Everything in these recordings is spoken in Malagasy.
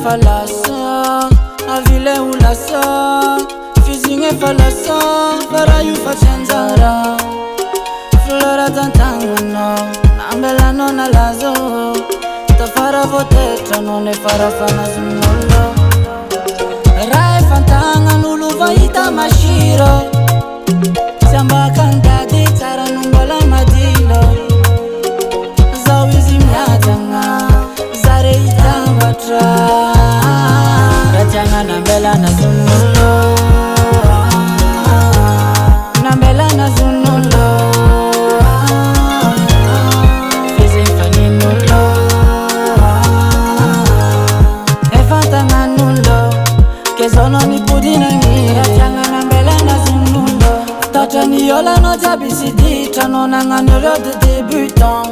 Falasa, avile ulasa, fizinge falasa, para yu facenzara. Flora tantangano, nambela non alazo, tafara votetra non e fara fanazunolo. Rai fantangano luvaita mashiro, samba cantati tara numbola madilo. Zawizi mnyatanga, zare itambatra. Nambela na zunulo, nambela na zunulo, fizi mfani nulo, efanta manulo, kezono ni pudina ngira changa nambela na zunulo. Tata ni yola no jabisidi, tanona nganyo de débutant.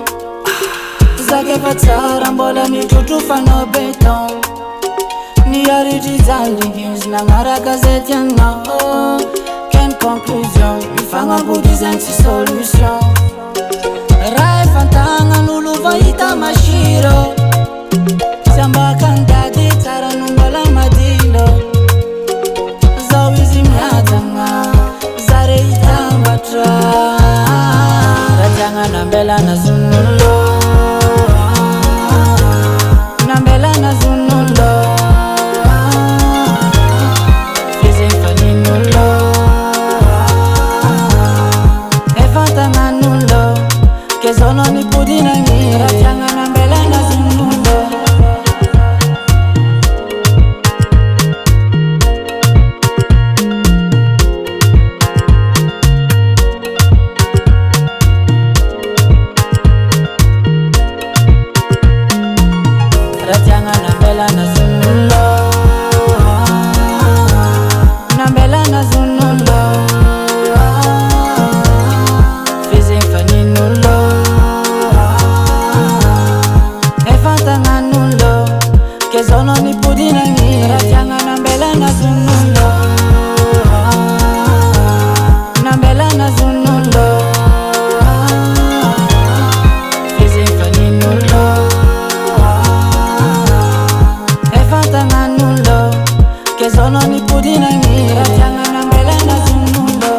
Zake fatara mbola ni tutufa no beton. Niari dizali na ngara gazette yana Quelle conclusion Ifanga budizan si solution Rai fantanga nulu vaita mashiro Samba kandadi tara numbola madilo Zawizi mnyatanga Zare itambatra Rajanga nambela na zunulo Nambela na zunulo Kezono ni pudina ngira changa nambela na zunulo. Rachanga nambela na zunulo. Nambela na zunulo. Fizi mfani nulo. Kezono ni pudina ngira changa nambela na zunulo. Nambela na zunulo. Fizi mfani nulo. Efanta nganulo. Kezono ni pudina ngira changa nambela na zunulo.